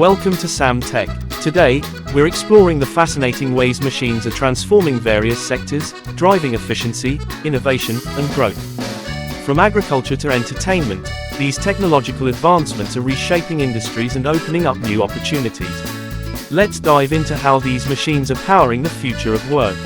Welcome to Sam Tech. Today, we're exploring the fascinating ways machines are transforming various sectors, driving efficiency, innovation, and growth. From agriculture to entertainment, these technological advancements are reshaping industries and opening up new opportunities. Let's dive into how these machines are powering the future of work.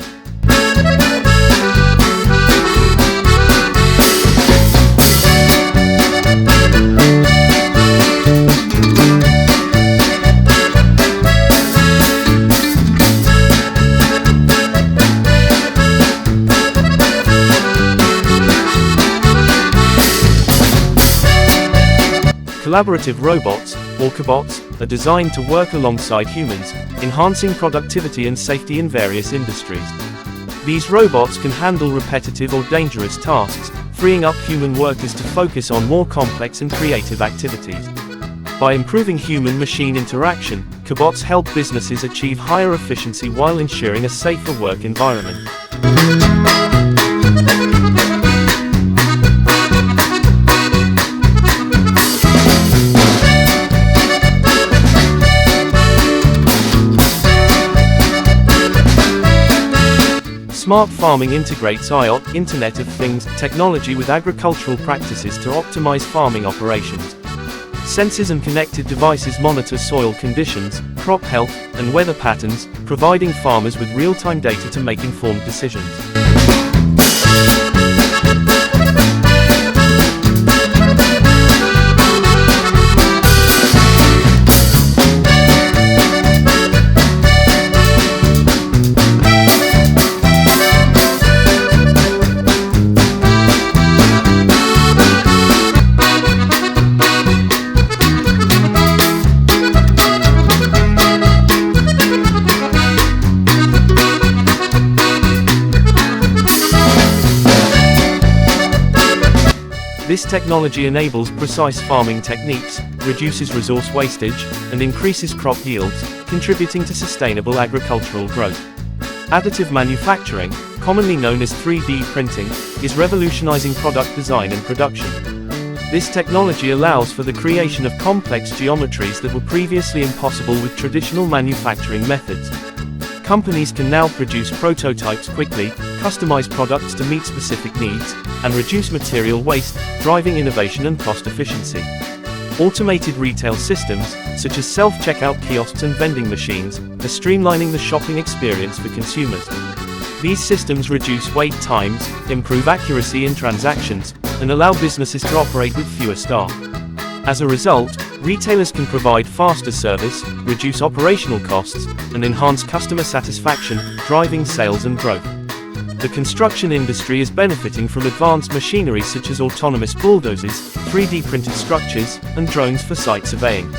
Collaborative robots, or cobots, are designed to work alongside humans, enhancing productivity and safety in various industries. These robots can handle repetitive or dangerous tasks, freeing up human workers to focus on more complex and creative activities. By improving human-machine interaction, cobots help businesses achieve higher efficiency while ensuring a safer work environment. Smart farming integrates IoT, Internet of Things, technology with agricultural practices to optimize farming operations. Sensors and connected devices monitor soil conditions, crop health, and weather patterns, providing farmers with real-time data to make informed decisions. This technology enables precise farming techniques, reduces resource wastage, and increases crop yields, contributing to sustainable agricultural growth. Additive manufacturing, commonly known as 3D printing, is revolutionizing product design and production. This technology allows for the creation of complex geometries that were previously impossible with traditional manufacturing methods. Companies can now produce prototypes quickly, customize products to meet specific needs, and reduce material waste, driving innovation and cost efficiency. Automated retail systems, such as self-checkout kiosks and vending machines, are streamlining the shopping experience for consumers. These systems reduce wait times, improve accuracy in transactions, and allow businesses to operate with fewer staff. As a result, retailers can provide faster service, reduce operational costs, and enhance customer satisfaction, driving sales and growth. The construction industry is benefiting from advanced machinery such as autonomous bulldozers, 3D printed structures, and drones for site surveying.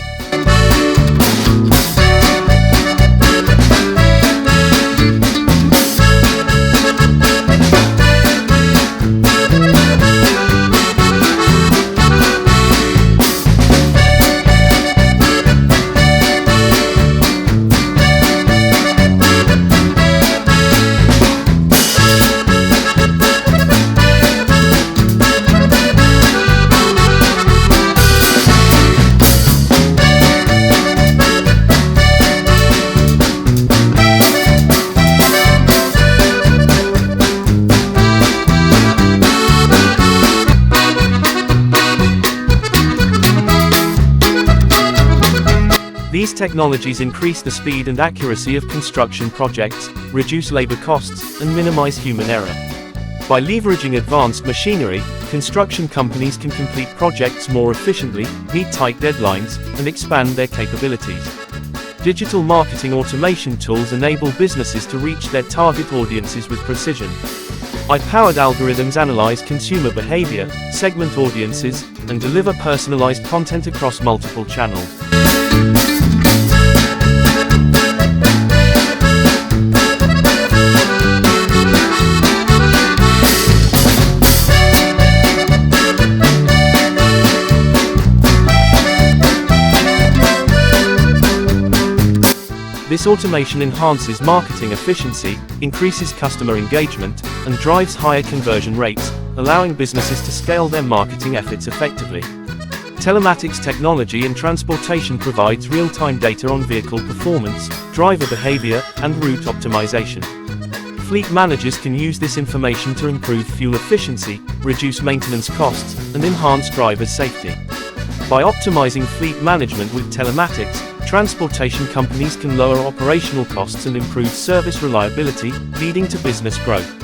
These technologies increase the speed and accuracy of construction projects, reduce labor costs, and minimize human error. By leveraging advanced machinery, construction companies can complete projects more efficiently, meet tight deadlines, and expand their capabilities. Digital marketing automation tools enable businesses to reach their target audiences with precision. AI-powered algorithms analyze consumer behavior, segment audiences, and deliver personalized content across multiple channels. This automation enhances marketing efficiency, increases customer engagement, and drives higher conversion rates, allowing businesses to scale their marketing efforts effectively. Telematics technology in transportation provides real-time data on vehicle performance, driver behavior, and route optimization. Fleet managers can use this information to improve fuel efficiency, reduce maintenance costs, and enhance driver safety. By optimizing fleet management with telematics, transportation companies can lower operational costs and improve service reliability, leading to business growth.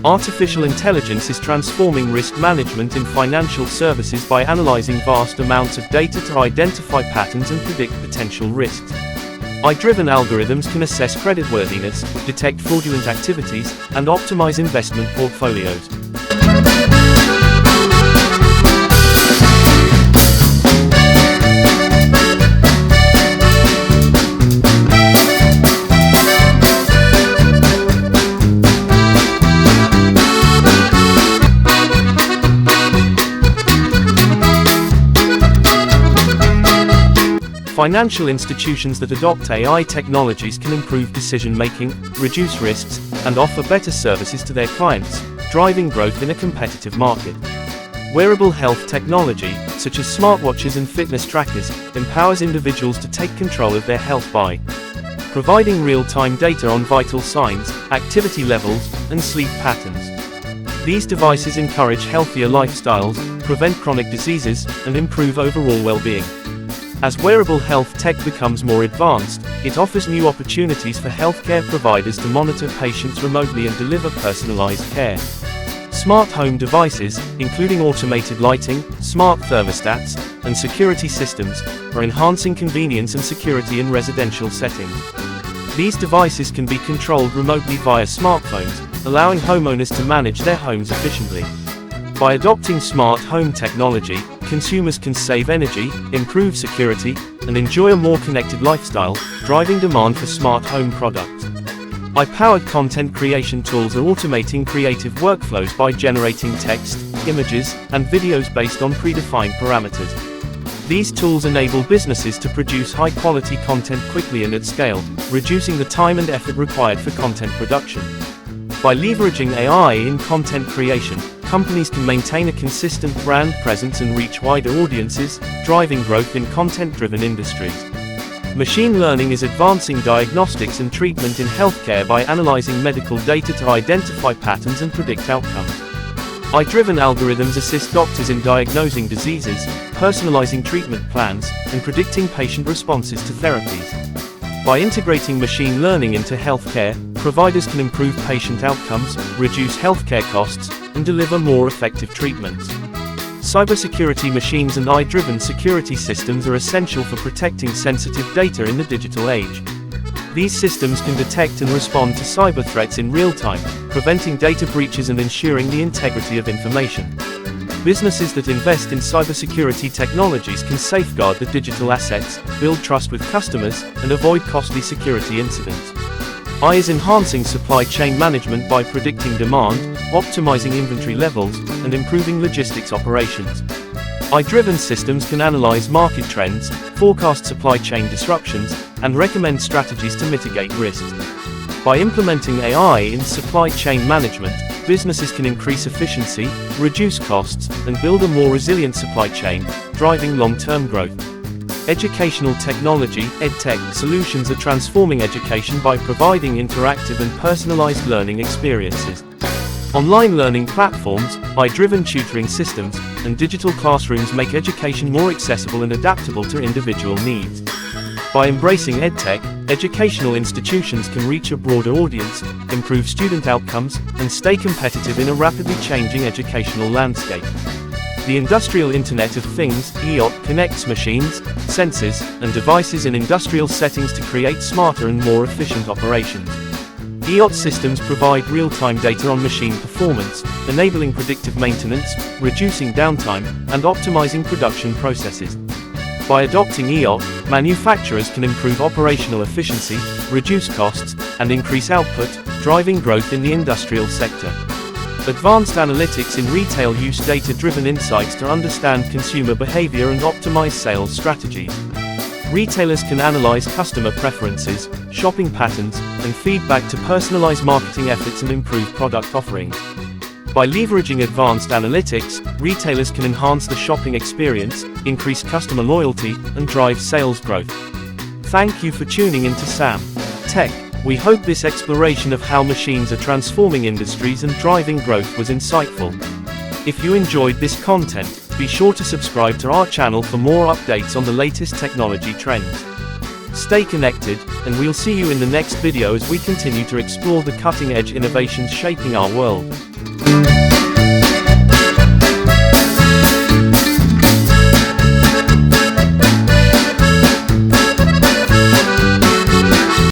Artificial intelligence is transforming risk management in financial services by analyzing vast amounts of data to identify patterns and predict potential risks. AI-driven algorithms can assess creditworthiness, detect fraudulent activities, and optimize investment portfolios. Financial institutions that adopt AI technologies can improve decision-making, reduce risks, and offer better services to their clients, driving growth in a competitive market. Wearable health technology, such as smartwatches and fitness trackers, empowers individuals to take control of their health by providing real-time data on vital signs, activity levels, and sleep patterns. These devices encourage healthier lifestyles, prevent chronic diseases, and improve overall well-being. As wearable health tech becomes more advanced, it offers new opportunities for healthcare providers to monitor patients remotely and deliver personalized care. Smart home devices, including automated lighting, smart thermostats, and security systems, are enhancing convenience and security in residential settings. These devices can be controlled remotely via smartphones, allowing homeowners to manage their homes efficiently. By adopting smart home technology, consumers can save energy, improve security, and enjoy a more connected lifestyle, driving demand for smart home products. AI-powered content creation tools are automating creative workflows by generating text, images, and videos based on predefined parameters. These tools enable businesses to produce high-quality content quickly and at scale, reducing the time and effort required for content production. By leveraging AI in content creation, companies can maintain a consistent brand presence and reach wider audiences, driving growth in content-driven industries. Machine learning is advancing diagnostics and treatment in healthcare by analyzing medical data to identify patterns and predict outcomes. AI-driven algorithms assist doctors in diagnosing diseases, personalizing treatment plans, and predicting patient responses to therapies. By integrating machine learning into healthcare, providers can improve patient outcomes, reduce healthcare costs, and deliver more effective treatments. Cybersecurity machines and AI-driven security systems are essential for protecting sensitive data in the digital age. These systems can detect and respond to cyber threats in real time, preventing data breaches and ensuring the integrity of information. Businesses that invest in cybersecurity technologies can safeguard the digital assets, build trust with customers, and avoid costly security incidents. AI is enhancing supply chain management by predicting demand, optimizing inventory levels, and improving logistics operations. AI-driven systems can analyze market trends, forecast supply chain disruptions, and recommend strategies to mitigate risks. By implementing AI in supply chain management, businesses can increase efficiency, reduce costs, and build a more resilient supply chain, driving long-term growth. Educational technology, EdTech solutions are transforming education by providing interactive and personalized learning experiences. Online learning platforms, AI-driven tutoring systems, and digital classrooms make education more accessible and adaptable to individual needs. By embracing EdTech, educational institutions can reach a broader audience, improve student outcomes, and stay competitive in a rapidly changing educational landscape. The Industrial Internet of Things (IoT) connects machines, sensors, and devices in industrial settings to create smarter and more efficient operations. IoT systems provide real-time data on machine performance, enabling predictive maintenance, reducing downtime, and optimizing production processes. By adopting IoT, manufacturers can improve operational efficiency, reduce costs, and increase output, driving growth in the industrial sector. Advanced analytics in retail use data-driven insights to understand consumer behavior and optimize sales strategies. Retailers can analyze customer preferences, shopping patterns, and feedback to personalize marketing efforts and improve product offerings. By leveraging advanced analytics, retailers can enhance the shopping experience, increase customer loyalty, and drive sales growth. Thank you for tuning into Sam Tech. We hope this exploration of how machines are transforming industries and driving growth was insightful. If you enjoyed this content, be sure to subscribe to our channel for more updates on the latest technology trends. Stay connected, and we'll see you in the next video as we continue to explore the cutting-edge innovations shaping our world.